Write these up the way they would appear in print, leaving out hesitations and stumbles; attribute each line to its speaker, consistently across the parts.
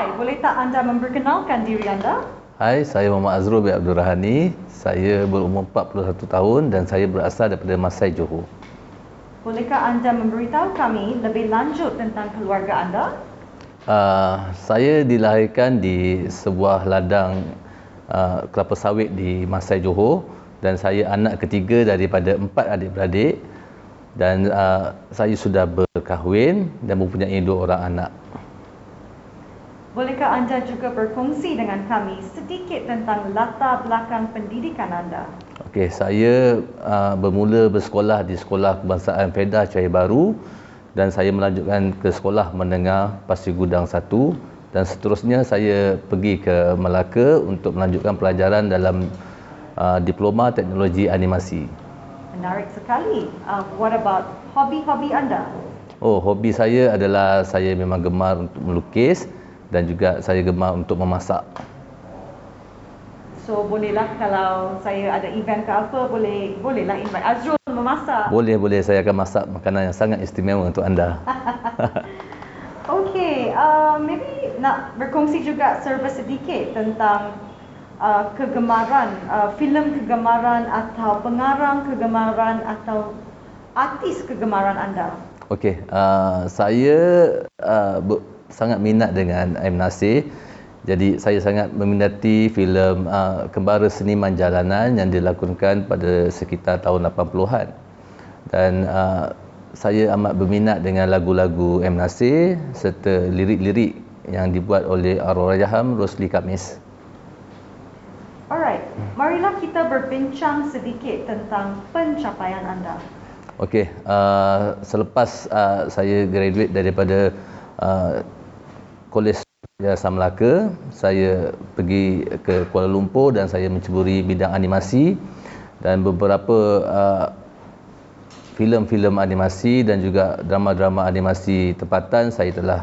Speaker 1: Hai, boleh tak anda memperkenalkan diri anda?
Speaker 2: Hai, saya Muhammad Azrul bin Abdul Rahani. Saya berumur 41 tahun dan saya berasal daripada Masai, Johor.
Speaker 1: Bolehkah anda memberitahu kami lebih lanjut tentang keluarga anda?
Speaker 2: Saya dilahirkan di sebuah ladang kelapa sawit di Masai, Johor, dan saya anak ketiga daripada 4 adik-beradik, dan saya sudah berkahwin dan mempunyai 2 orang anak.
Speaker 1: Bolehkah anda juga berkongsi dengan kami sedikit tentang latar belakang pendidikan anda?
Speaker 2: Okey, saya bermula bersekolah di Sekolah Kebangsaan Fedah Cahaya Baru, dan saya melanjutkan ke Sekolah Menengah Pasir Gudang 1, dan seterusnya saya pergi ke Melaka untuk melanjutkan pelajaran dalam Diploma Teknologi Animasi.
Speaker 1: Menarik sekali. What about hobi-hobi anda?
Speaker 2: Oh, hobi saya adalah saya memang gemar untuk melukis dan juga saya gemar untuk memasak.
Speaker 1: So bolehlah kalau saya ada event ke apa, bolehlah invite Azrul memasak.
Speaker 2: Boleh, saya akan masak makanan yang sangat istimewa untuk anda.
Speaker 1: Okey, maybe nak berkongsi juga serba sedikit tentang kegemaran, filem kegemaran atau pengarang kegemaran atau artis kegemaran anda.
Speaker 2: Okey, saya sangat minat dengan M. Nasir. Jadi saya sangat meminati filem Kembara Seniman Jalanan yang dilakonkan pada sekitar tahun 80-an. Dan saya amat berminat dengan lagu-lagu M. Nasir serta lirik-lirik yang dibuat oleh Allahyarham Rosli Khamis.
Speaker 1: Alright, marilah kita berbincang sedikit tentang pencapaian anda.
Speaker 2: Okey, selepas saya graduate daripada Kolej Yayasan Melaka, saya pergi ke Kuala Lumpur dan saya menceburi bidang animasi, dan beberapa filem-filem animasi dan juga drama-drama animasi tempatan saya telah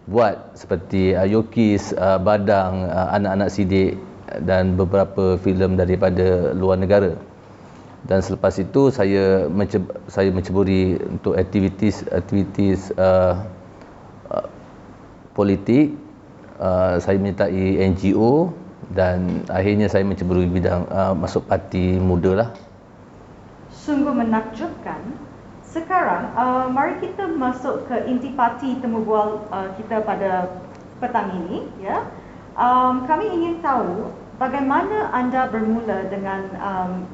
Speaker 2: buat, seperti Yokis, Badang, Anak-anak Sidik dan beberapa filem daripada luar negara. Dan selepas itu saya menceburi untuk aktiviti politik. Saya menyertai NGO dan akhirnya saya menceburi bidang masuk parti muda lah.
Speaker 1: Sungguh menakjubkan. Sekarang, mari kita masuk ke inti parti temu bual kita pada petang ini. Ya, kami ingin tahu bagaimana anda bermula dengan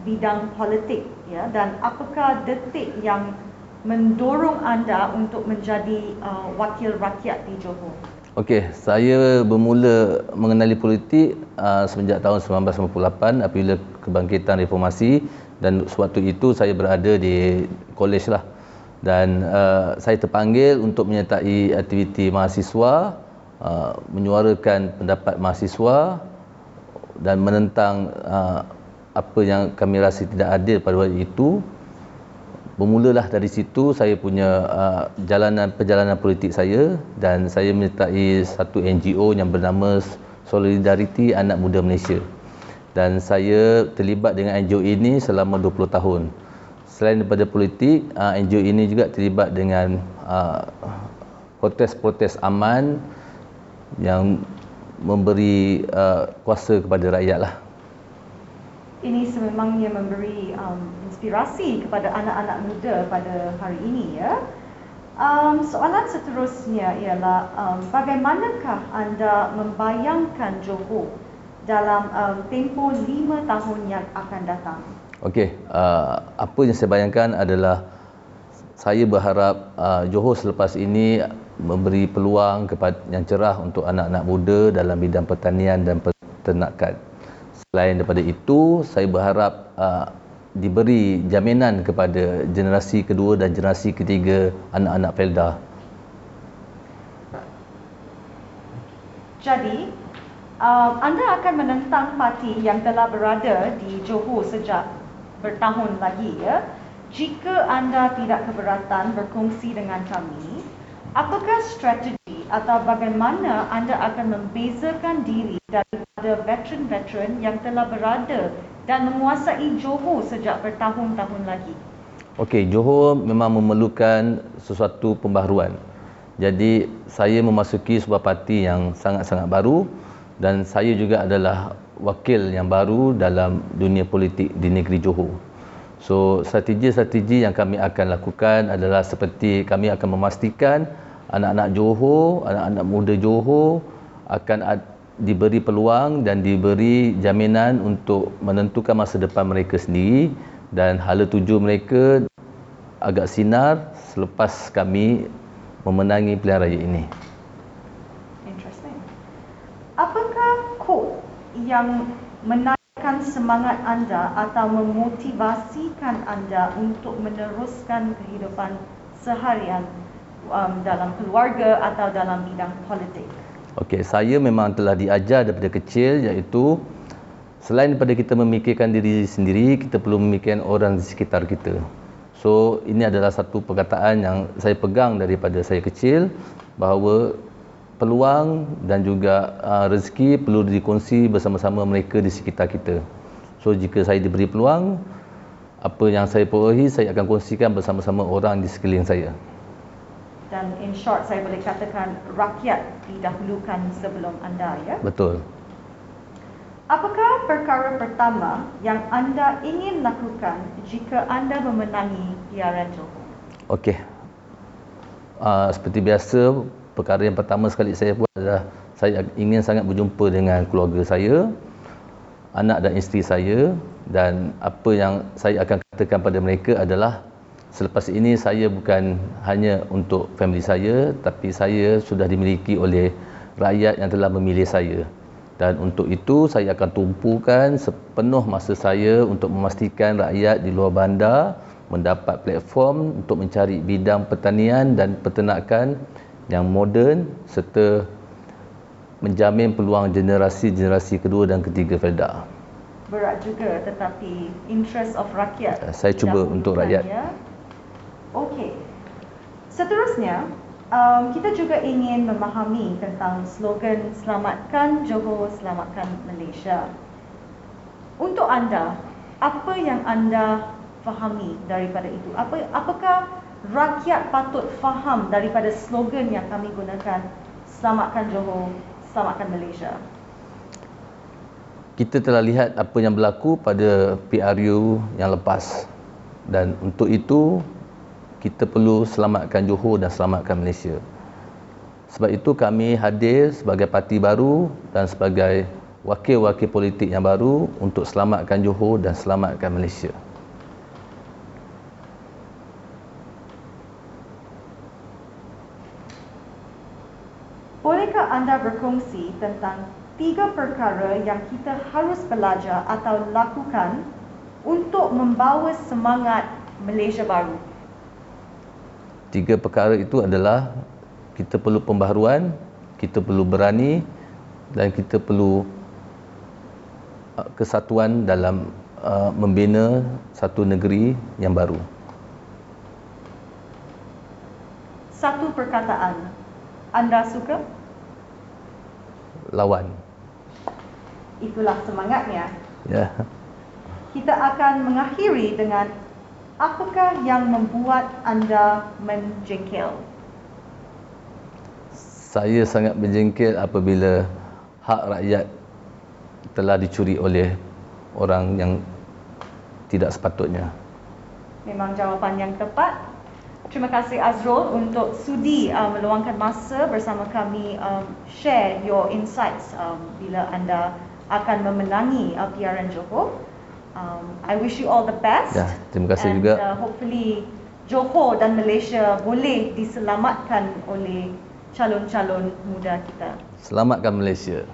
Speaker 1: bidang politik, ya, dan apakah detik yang mendorong anda untuk menjadi wakil rakyat di Johor?
Speaker 2: Okey, saya bermula mengenali politik semenjak tahun 1998 apabila kebangkitan reformasi, dan sewaktu itu saya berada di kolej lah, dan saya terpanggil untuk menyertai aktiviti mahasiswa, menyuarakan pendapat mahasiswa dan menentang apa yang kami rasa tidak adil pada waktu itu. Bermulalah dari situ saya punya perjalanan politik saya, dan saya menyertai satu NGO yang bernama Solidariti Anak Muda Malaysia, dan saya terlibat dengan NGO ini selama 20 tahun. Selain daripada politik, NGO ini juga terlibat dengan protes-protes aman yang memberi kuasa kepada rakyat lah.
Speaker 1: Ini sememangnya memberi inspirasi kepada anak-anak muda pada hari ini, ya. Soalan seterusnya ialah bagaimanakah anda membayangkan Johor dalam tempoh 5 tahun yang akan datang? Okey,
Speaker 2: apa yang saya bayangkan adalah saya berharap Johor selepas ini memberi peluang yang cerah untuk anak-anak muda dalam bidang pertanian dan peternakan. Selain daripada itu, saya berharap diberi jaminan kepada generasi kedua dan generasi ketiga anak-anak Felda.
Speaker 1: Jadi, anda akan menentang parti yang telah berada di Johor sejak bertahun lagi, ya. Jika anda tidak keberatan berkongsi dengan kami, apakah strategi atau bagaimana anda akan membezakan diri daripada veteran-veteran yang telah berada dan menguasai Johor sejak bertahun-tahun lagi?
Speaker 2: Okey, Johor memang memerlukan sesuatu pembaharuan. Jadi saya memasuki sebuah parti yang sangat-sangat baru dan saya juga adalah wakil yang baru dalam dunia politik di negeri Johor. So strategi-strategi yang kami akan lakukan adalah seperti kami akan memastikan anak-anak Johor, anak-anak muda Johor akan diberi peluang dan diberi jaminan untuk menentukan masa depan mereka sendiri, dan hala tuju mereka agak sinar selepas kami memenangi pilihan raya ini.
Speaker 1: Interesting. Apakah quote yang menaikkan semangat anda atau memotivasikan anda untuk meneruskan kehidupan seharian dalam keluarga atau dalam bidang politik?
Speaker 2: Okey, saya memang telah diajar daripada kecil, iaitu selain daripada kita memikirkan diri sendiri, kita perlu memikirkan orang di sekitar kita. So ini adalah satu perkataan yang saya pegang daripada saya kecil, bahawa peluang dan juga rezeki perlu dikongsi bersama-sama mereka di sekitar kita. So jika saya diberi peluang, apa yang saya perolehi saya akan kongsikan bersama-sama orang di sekeliling saya.
Speaker 1: Dan in short, saya boleh katakan rakyat didahulukan sebelum anda, ya?
Speaker 2: Betul.
Speaker 1: Apakah perkara pertama yang anda ingin lakukan jika anda memenangi PRN Johor?
Speaker 2: Okey. Seperti biasa, perkara yang pertama sekali saya buat adalah saya ingin sangat berjumpa dengan keluarga saya, anak dan isteri saya, dan apa yang saya akan katakan pada mereka adalah selepas ini saya bukan hanya untuk family saya, tapi saya sudah dimiliki oleh rakyat yang telah memilih saya. Dan untuk itu saya akan tumpukan sepenuh masa saya untuk memastikan rakyat di luar bandar mendapat platform untuk mencari bidang pertanian dan peternakan yang moden serta menjamin peluang generasi kedua dan ketiga Felda.
Speaker 1: Berat juga, tetapi interest of rakyat.
Speaker 2: Saya cuba untuk rakyat.
Speaker 1: Ya? Okey. Seterusnya, kita juga ingin memahami tentang slogan Selamatkan Johor, Selamatkan Malaysia. Untuk anda, apa yang anda fahami daripada itu? Apakah rakyat patut faham daripada slogan yang kami gunakan, Selamatkan Johor, Selamatkan Malaysia?
Speaker 2: Kita telah lihat apa yang berlaku pada PRU yang lepas, dan untuk itu kita perlu selamatkan Johor dan selamatkan Malaysia. Sebab itu kami hadir sebagai parti baru dan sebagai wakil-wakil politik yang baru untuk selamatkan Johor dan selamatkan Malaysia.
Speaker 1: Bolehkah anda berkongsi tentang 3 perkara yang kita harus belajar atau lakukan untuk membawa semangat Malaysia baru?
Speaker 2: 3 perkara itu adalah kita perlu pembaharuan, kita perlu berani, dan kita perlu kesatuan dalam membina satu negeri yang baru.
Speaker 1: Satu perkataan anda suka?
Speaker 2: Lawan.
Speaker 1: Itulah semangatnya.
Speaker 2: Ya.
Speaker 1: Kita akan mengakhiri dengan apakah yang membuat anda menjengkel?
Speaker 2: Saya sangat menjengkel apabila hak rakyat telah dicuri oleh orang yang tidak sepatutnya.
Speaker 1: Memang jawapan yang tepat. Terima kasih Azrul untuk sudi meluangkan masa bersama kami, share your insights bila anda akan memenangi PRN Johor. I wish you all the best.
Speaker 2: Ya, terima kasih
Speaker 1: and,
Speaker 2: juga.
Speaker 1: Hopefully Johor dan Malaysia boleh diselamatkan oleh calon-calon muda kita.
Speaker 2: Selamatkan Malaysia.